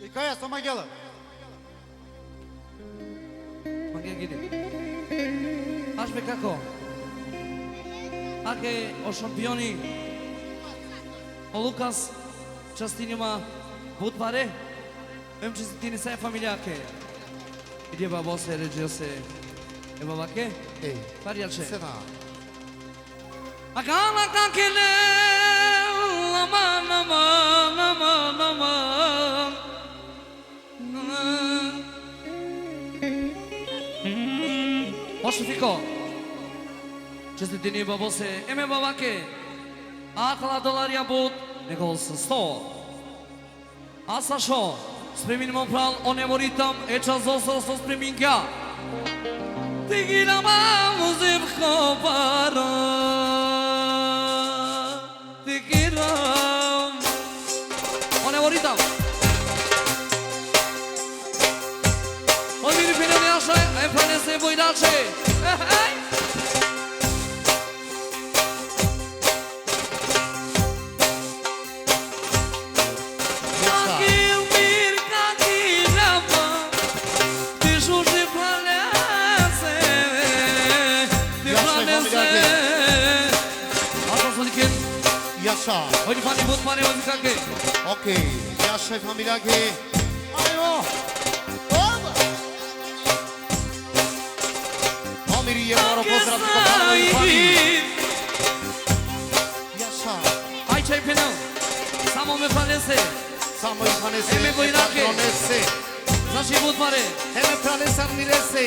Ikaja, sto Magela. Magel gidi. Aș pe kako. Ake o šampioni. O Lukas častinima Budpare. Vem čestitini sve familijake. Gdje babo se ređio se. E babake? Ej, Parjalče. Sena. Akala kakele. Lama nama nama nama. Može fiko. Čestitini babo se. Eme babake. Akala dolarja bud. Nego sa 100. A Sašo. Spreminimo pral, one moritam, e čas zostao spreminka. Ti girama muzim khopara. Ti giram. One moritam. Odmiri pine ne aşağı, e pane se bojdače. Hej! Yaşa. Hadi fani bud fani hadi kanki. Okej, yaşa familijake. Ajmo. Oba. Omiri je moro pozdrav za kopano i fani. Yaşa. Aj čaj penal. Samo me pranese. Samo i fanese. Eme bojnake. Pranese. Znači bud pare. Eme pranesan mirese.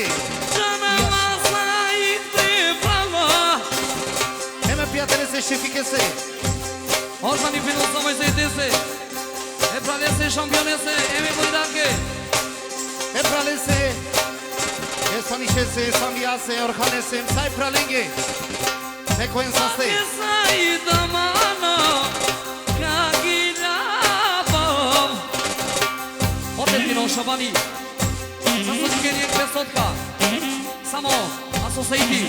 Canama saite prava. Eme prijatelese šefikese. Orfani penal samo izajtese. E pranese šampionese. Eme bojnake. E pralese. E sanišese, samijase, orhanese. Saj pralenge. Neko en saste. Ake saita mano. Kagilabom. Odetino šabani. Samo dikenje kvesotka. Samo asosejti.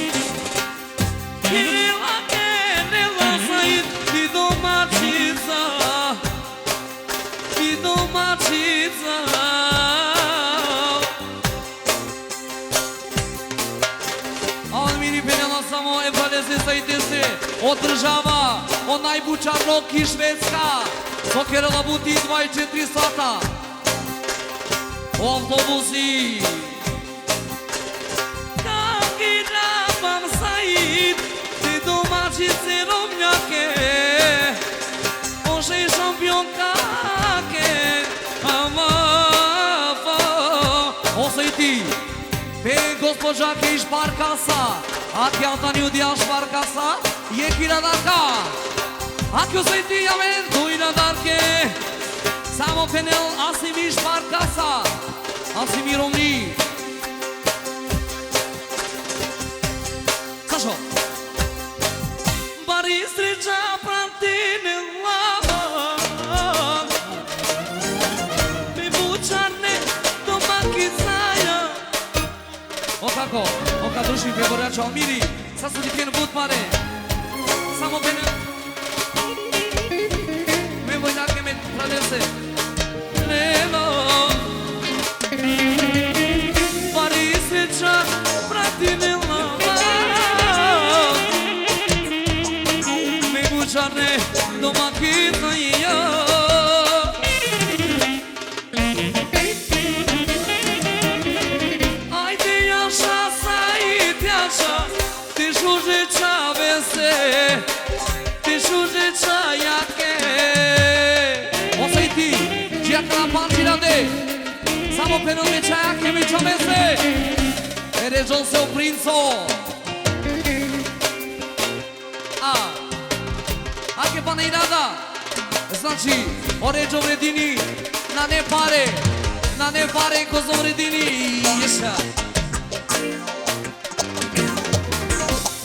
Ilake nela sajit. Ti domaćica. Ti domaćica. A on miri penjala samo e valese sajte se. Od država, od najbuča rok i Švedska. Sokerala buti 24 sata. U autobusi. Kaki rabam sajit. Ti domaćice romnjake. Može i šampionkake. Osejti. Pe gospođake i Šparkasa. Aki Antoniu dia Šparkasa. Je kiradarka. Aki osejti jamen tu i nadarke. Samo penel Asimi Šparkasa. Asimi Romni. Sašo. Bari striča prantine lava. Mi bučarne domakicaja. O kako? O kad druži preborača Omiri. Sad su diken bud pare. Samo penel. Me vojnake me pranese. Pari sreća, pratine lava. Me bučarne domakica i ja. Ajde jaša, sajit jaša. Ti šužića vese. Ti šužića jake. Osejti, džijaka na panči rade. Samo penal me čajake mi čomese. Ređon se u princo. Ake pa ne i rada. Znači, o ređo vredini. Na ne pare. Na ne pare ko zo vredini. Ješa.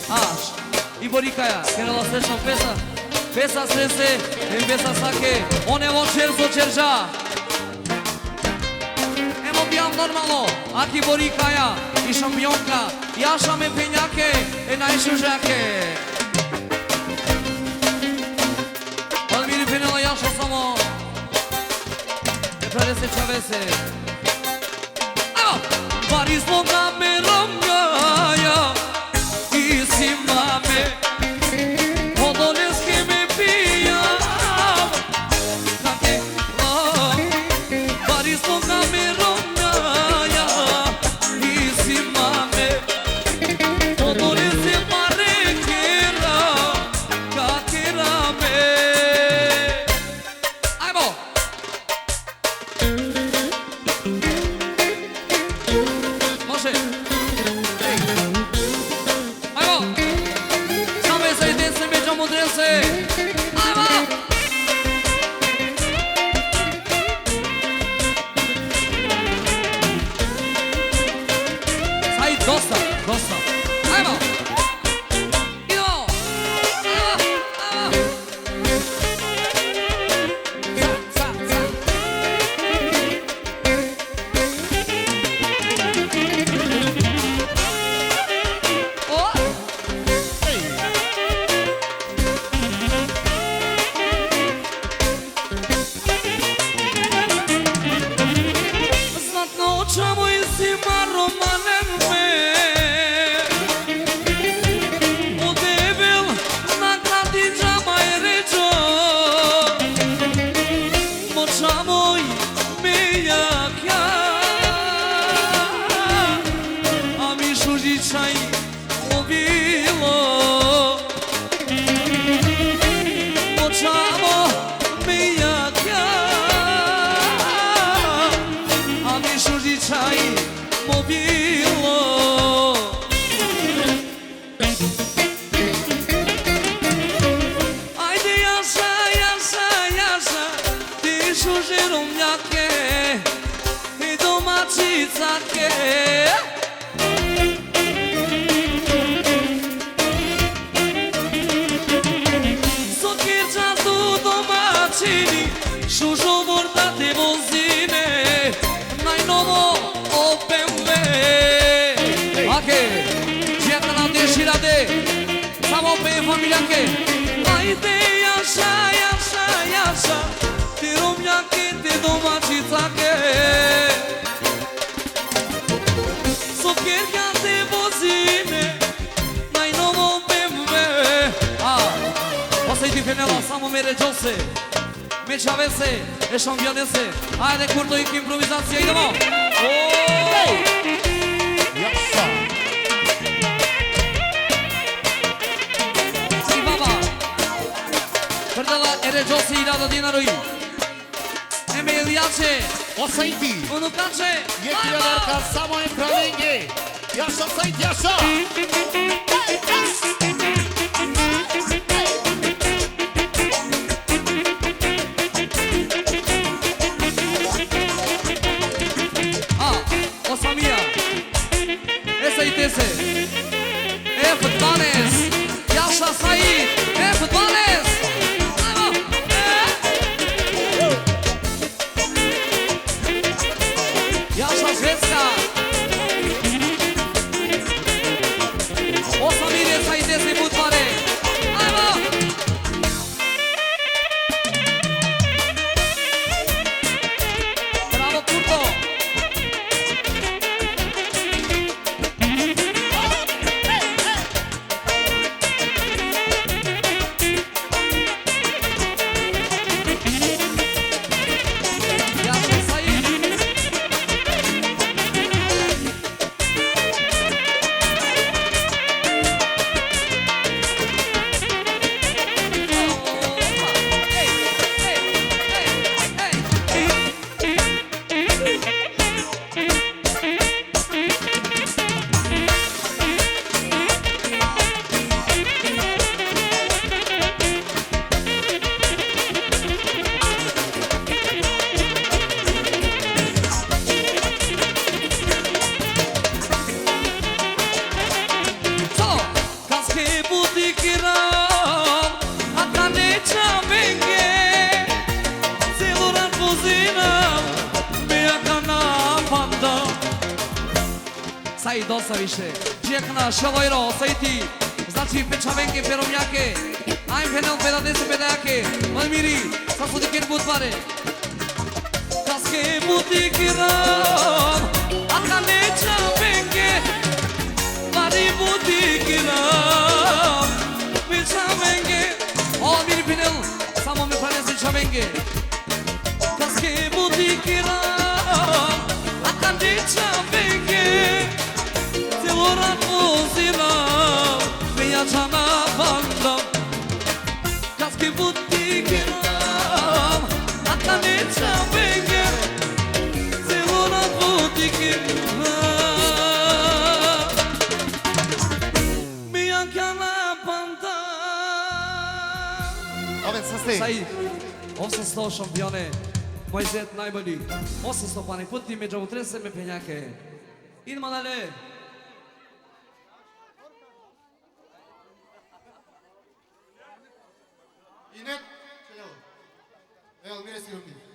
Aš. I Borikaja. Krenala srećna pesa. Pesa srese. I pesa sake. One vo čerzo čerža. Bijam normalno, aki Borikaja i šampionka, jaša me penjake, e najšužake. Ali miri penjala jaša samo. Trădese ce avese. Paris longa me romgaia i si mame Podoles que me pia Cante Paris longa me romgaia i si mame Podoles se pare que era Catera me Ai bo Moșe Ei Hai bă Să-mi să-i dese, mergeam udrese Hai bă Să-i dosta, dosta Hai bă Ido Hai bă Sa, sa, sa Familia che Haide așa, așa, așa Te romia che te domacița che So cerca te vozine Mai novo BMW O să-i difenela samo mere Jose Me chavese E championese Haide curto i improvizația idemo Iasa Perdela ere Jose irada dinaroi Emiliace Osaiti Unukace Yekiyalarka samo empravenge Yasa Saiti yasa Osamia Esa itese Futbanes Yasa Said Futbanes Yasa Zvezda Osamir Esa itese Futbare Bravo Curto Sai dosa više Džekna šalojro Saiti Znači pečavenke peromjake Ajm penel pedadese pedajake Malmiri Sasudi ken butpare Kaske kiram akane chavenge mari buddhi kiram me chavenge all mir pinel samo me parece chavenge kaske buddhi kiram akane chavenge telora kozina me yachana bandam kaske buddhi kiram akane chavenge telora buddhi kiram me yachana bandam Oven, să stai. Said, 800 šampione, moj zet najbolji, 800 pa ne puti među utrese me penjake. Idemo dalje. Inet, ce evo. Evo, mire sigurni.